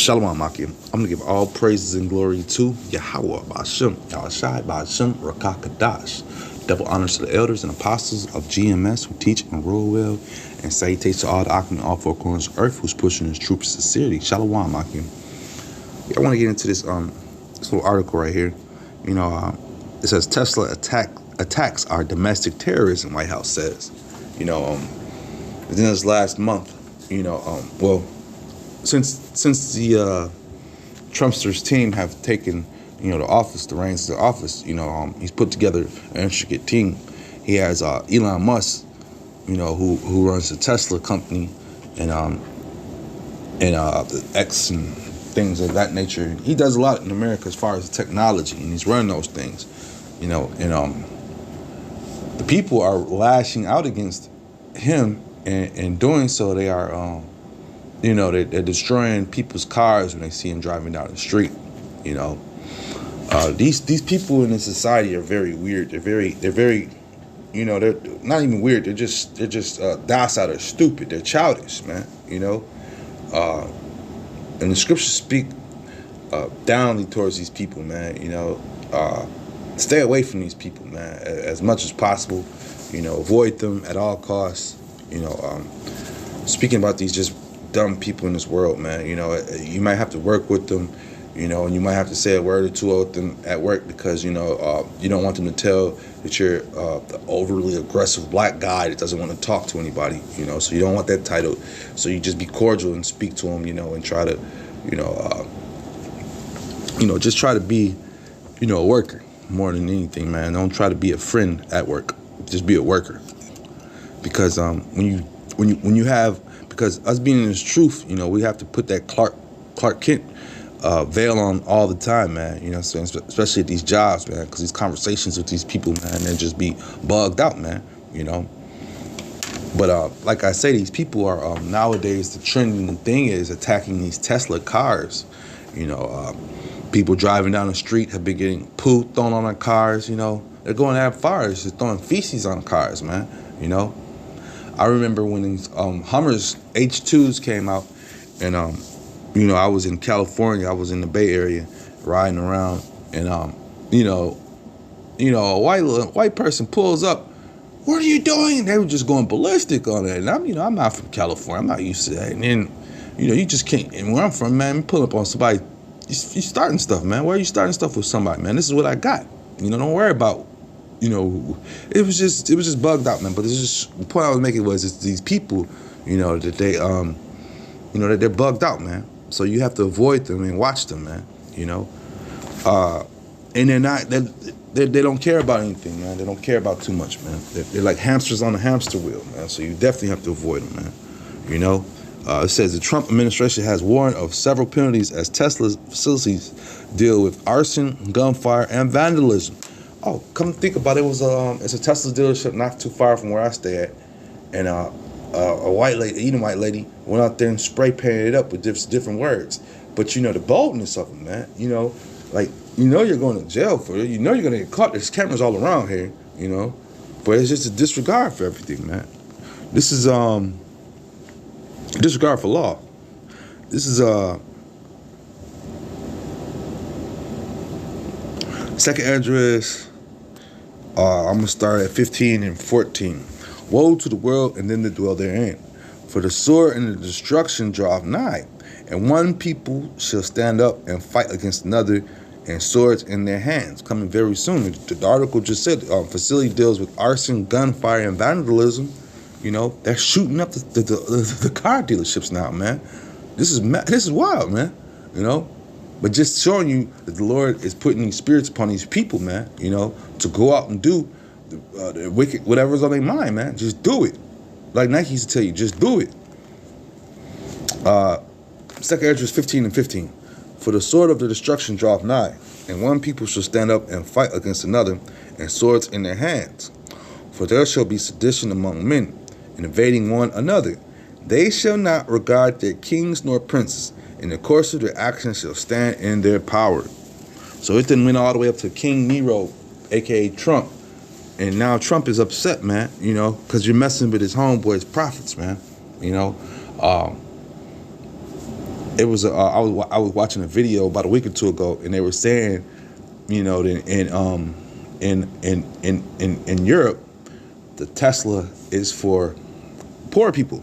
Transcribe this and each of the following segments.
Shalom Maki. I'm going to give all praises and glory to Yahweh, Ba'ashem, Yahushai, Ba'ashem, Rakakadash. Double honors to the elders and apostles of GMS who teach and rule well, and salutations to all the Akim in all four corners of earth who's pushing his truth of sincerity. Shalom Maki. I want to get into this little article right here. It says Tesla attacks our domestic terrorism, White House says. Within this last month, since the Trumpsters team have taken, the reins of the office, he's put together an intricate team. He has Elon Musk, who runs the Tesla company and the X and things of that nature. He does a lot in America as far as technology, and he's running those things, the people are lashing out against him, and doing so, they are, they're destroying people's cars when they see him driving down the street. These people in this society are very weird. They're very, they're not even weird. They're just docile. They're stupid. They're childish, man. And the scriptures speak downly towards these people, man. Stay away from these people, man, as much as possible. Avoid them at all costs. Speaking about these just dumb people in this world, man. You might have to work with them, and you might have to say a word or two with them at work because, you don't want them to tell that you're the overly aggressive black guy that doesn't want to talk to anybody, so you don't want that title. So you just be cordial and speak to them, and try to, just try to be, a worker more than anything, man. Don't try to be a friend at work. Just be a worker. Because because us being in this truth, we have to put that Clark Kent veil on all the time, man. So especially at these jobs, man, because these conversations with these people, man, they just be bugged out, man. But like I say, these people are nowadays, the trending thing is attacking these Tesla cars. People driving down the street have been getting poo thrown on their cars. They're going to have fires, just throwing feces on cars, man. I remember when these Hummers H2s came out, and I was in California, I was in the Bay Area, riding around, and a white person pulls up. What are you doing? And they were just going ballistic on it. And I'm not from California. I'm not used to that. And then, you just can't. And where I'm from, man, you pull up on somebody, you starting stuff, man. Why are you starting stuff with somebody, man? This is what I got. Don't worry about. It was just bugged out, man. But it's just the point I was making was it's these people, that they that they're bugged out, man. So you have to avoid them and watch them, man. And they're not they don't care about anything, man. They don't care about too much, man. They're like hamsters on a hamster wheel, man. So you definitely have to avoid them, man. It says the Trump administration has warned of several penalties as Tesla's facilities deal with arson, gunfire, and vandalism. Oh, come think about it. It's a Tesla dealership not too far from where I stay at, and a white lady, Edomite lady, went out there and spray painted it up with different words. But the boldness of them, man. You're going to jail for it. You're going to get caught. There's cameras all around here, But it's just a disregard for everything, man. This is disregard for law. This is second address. I'm going to start at 15 and 14. Woe to the world and them that dwell therein. For the sword and the destruction draweth nigh, and one people shall stand up and fight against another, and swords in their hands. Coming very soon. The article just said facility deals with arson, gunfire, and vandalism. They're shooting up the car dealerships now, man. This is wild, man. But just showing you that the Lord is putting these spirits upon these people, man, to go out and do the wicked, whatever's on their mind, man. Just do it. Like Nike used to tell you, just do it. Second address 15 and 15. For the sword of the destruction draweth nigh, and one people shall stand up and fight against another, and swords in their hands. For there shall be sedition among men, and invading one another. They shall not regard their kings nor princes. In the course of their actions shall stand in their power. So it then went all the way up to King Nero, a.k.a. Trump. And now Trump is upset, man, because you're messing with his homeboys' prophets, man. it was I was watching a video about a week or two ago, and they were saying, you know, in Europe, the Tesla is for poor people,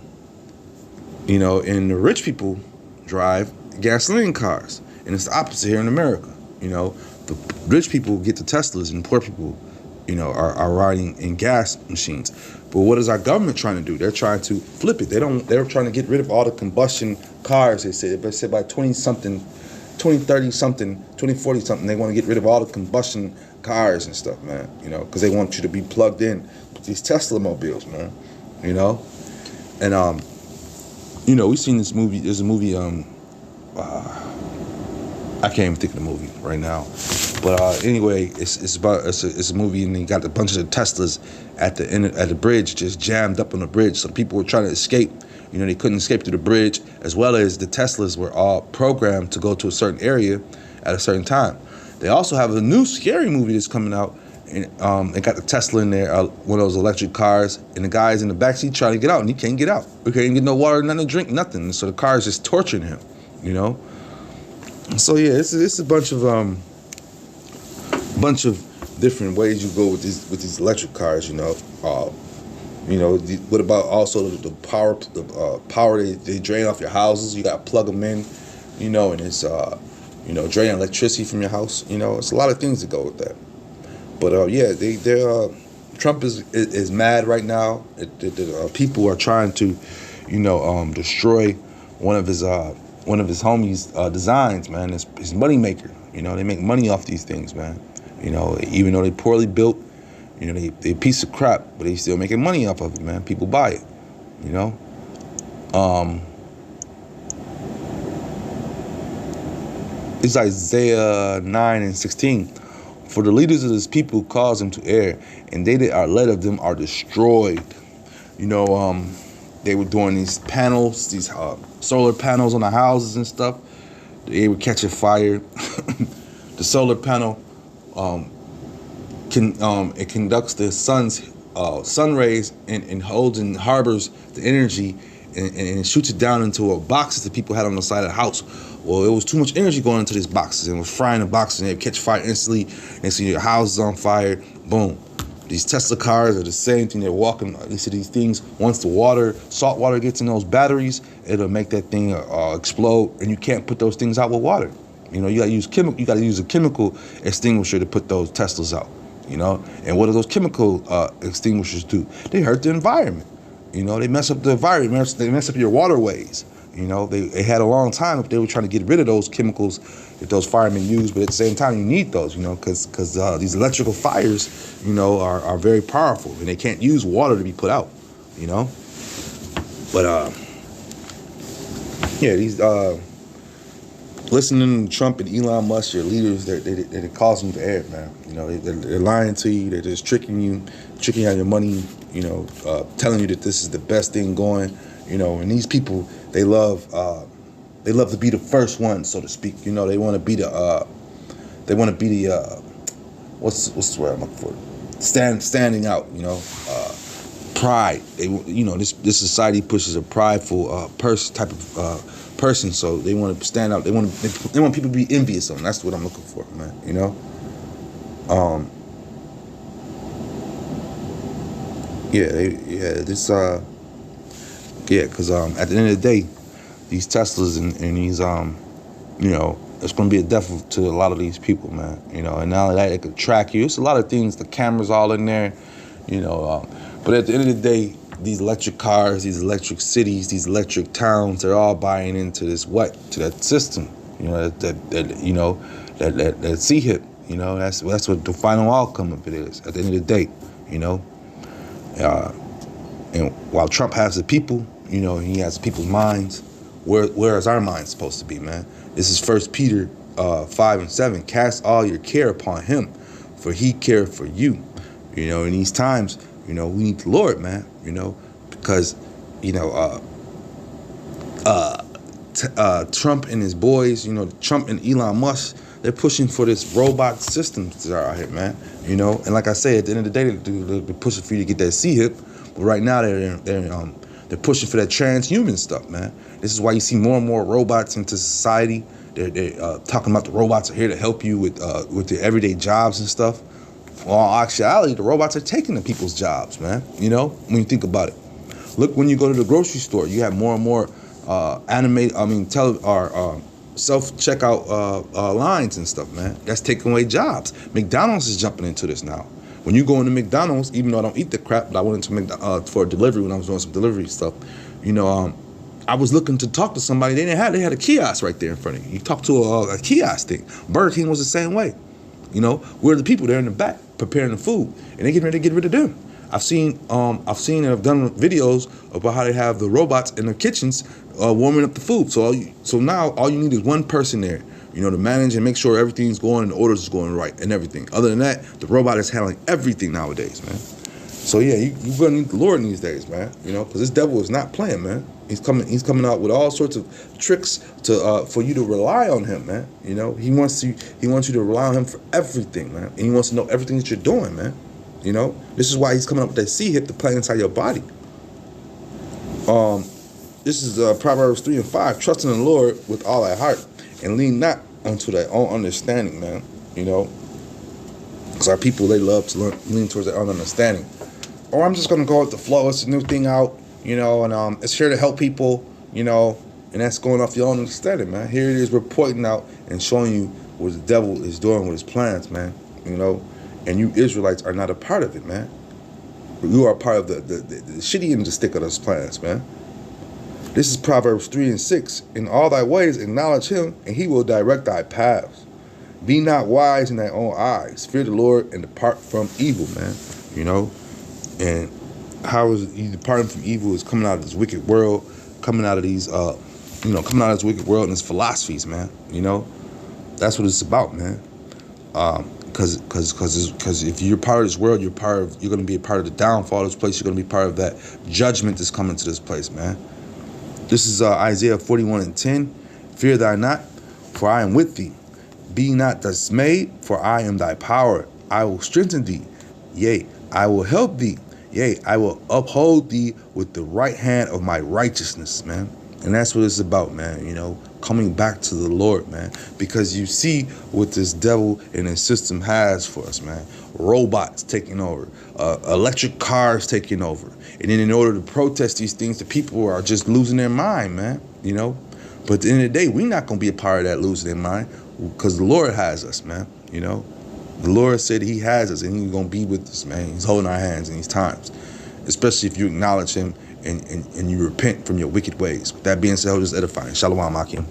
you know, and the rich people drive gasoline cars, and it's the opposite here in America. You know, the rich people get the Teslas, and poor people, you know, are riding in gas machines. But what is our government trying to do? They're trying to flip it. They're trying to get rid of all the combustion cars. They said by 2030 something, 2040 something, they want to get rid of all the combustion cars and stuff, man. You know, because they want you to be plugged in with these Tesla mobiles, man. You know, and you know, we've seen this movie. There's a movie. I can't even think of the movie right now, but anyway, it's a movie, and they got a bunch of the Teslas at the bridge, just jammed up on the bridge. So people were trying to escape. You know, they couldn't escape through the bridge, as well as the Teslas were all programmed to go to a certain area at a certain time. They also have a new scary movie that's coming out, and it got the Tesla in there, one of those electric cars, and the guy's in the backseat trying to get out, and he can't get out. He can't get no water, nothing to drink, nothing. So the car is just torturing him, you know. So yeah, it's a bunch of different ways you go with these electric cars, you know. What about also the power they drain off your houses? You got to plug them in, you know, and it's draining electricity from your house. You know, it's a lot of things that go with that. But yeah, Trump is mad right now. People are trying to, you know, destroy one of his homies' designs, man. His money maker. You know, they make money off these things, man. You know, even though they poorly built, you know, they a piece of crap, but they still making money off of it, man. People buy it, you know. It's Isaiah 9:16. For the leaders of this people cause them to err, and they that are led of them are destroyed. You know, they were doing these panels, these solar panels on the houses and stuff. They were catching fire. The solar panel it conducts the sun rays and holds and harbors the energy and shoots it down into boxes that people had on the side of the house. Well, it was too much energy going into these boxes, and it was frying the boxes, and they catch fire instantly. And so your house is on fire. Boom. These Tesla cars are the same thing. They're walking into these things. Once the salt water gets in those batteries, it'll make that thing explode, and you can't put those things out with water. You know, you gotta use a chemical extinguisher to put those Teslas out. You know, and what do those chemical extinguishers do? They hurt the environment. You know, they mess up the environment. They mess up your waterways. You know, they had a long time if they were trying to get rid of those chemicals that those firemen use, but at the same time, you need those, you know, because these electrical fires, you know, are very powerful, and they can't use water to be put out, you know. But yeah, these listening to Trump and Elon Musk, your leaders, they cause them to err, man. You know, they're lying to you. They're just tricking you out of your money. You know, telling you that this is the best thing going. You know, and these people, they love to be the first one, so to speak. You know, they want to be the what's the word I'm looking for? Standing out. You know, pride. This society pushes a prideful type of person, so they want to stand out. They want people to be envious of them. That's what I'm looking for, man. You know, because at the end of the day, these Teslas and these you know, it's going to be a death to a lot of these people, man. You know, and not only that, it could track you. It's a lot of things. The cameras all in there, you know. But at the end of the day, these electric cars, these electric cities, these electric towns, they're all buying into to that system. You know, that CHIP. You know, that's what the final outcome of it is. At the end of the day, you know. And while Trump has the people, you know, he has people's minds. Where is our mind supposed to be, man? This is 1 Peter 5:7. Cast all your care upon him, for he cared for you. You know, in these times, you know, we need the Lord, man. You know, because, you know, Trump and his boys, you know, Trump and Elon Musk, they're pushing for this robot systems that are out here, man. You know, and like I said, at the end of the day, they're pushing for you to get that CHIP. But right now, they're They're pushing for that transhuman stuff, man. This is why you see more and more robots into society. They're talking about the robots are here to help you with your everyday jobs and stuff. Well, in actuality, the robots are taking the people's jobs, man. You know, when you think about it. Look, when you go to the grocery store, you have more and more self-checkout lines and stuff, man. That's taking away jobs. McDonald's is jumping into this now. When you go into McDonald's, even though I don't eat the crap, but I went into for a delivery when I was doing some delivery stuff, you know, I was looking to talk to somebody. They had a kiosk right there in front of you. You talk to a kiosk thing. Burger King was the same way. You know, we're the people there in the back preparing the food, and they getting ready to get rid of them. I've seen and I've done videos about how they have the robots in the kitchens warming up the food. So now all you need is one person there, you know, to manage and make sure everything's going and the orders is going right and everything. Other than that, the robot is handling everything nowadays, man. So yeah, you're gonna need the Lord in these days, man. You know, because this devil is not playing, man. He's coming out with all sorts of tricks to for you to rely on him, man. You know, he wants you to rely on him for everything, man. And he wants to know everything that you're doing, man. You know, this is why he's coming up with that C-hip to play inside your body. This is Proverbs 3:5. Trust in the Lord with all thy heart and lean not unto thy own understanding, man. You know, because our people, they love to lean towards their own understanding. Or I'm just going to go with the flow. It's a new thing out, you know, and it's here to help people, you know, and that's going off your own understanding, man. Here it is, we're pointing out and showing you what the devil is doing with his plans, man, you know, and you Israelites are not a part of it, man. You are part of the shitty end of the stick of those plans, man. This is Proverbs 3:6. In all thy ways acknowledge him, and he will direct thy paths. Be not wise in thy own eyes. Fear the Lord and depart from evil, man, you know. And how is he departing from evil is coming out of this wicked world, coming out of these, coming out of this wicked world and its philosophies, man. You know, that's what it's about, man. Because if you're part of this world, you're going to be a part of the downfall of this place. You're going to be part of that judgment that's coming to this place, man. This is Isaiah 41:10. Fear thou not, for I am with thee. Be not dismayed, for I am thy power. I will strengthen thee. Yea, I will help thee. Yea, I will uphold thee with the right hand of my righteousness, man. And that's what it's about, man, you know, coming back to the Lord, man. Because you see what this devil and his system has for us, man. Robots taking over, electric cars taking over. And then in order to protest these things, the people are just losing their mind, man, you know. But at the end of the day, we're not going to be a part of that losing their mind because the Lord has us, man, you know. The Lord said he has us and he's going to be with us, man. He's holding our hands in these times, especially if you acknowledge him and you repent from your wicked ways. With that being said, I'll just edifying. Shalom, Akim.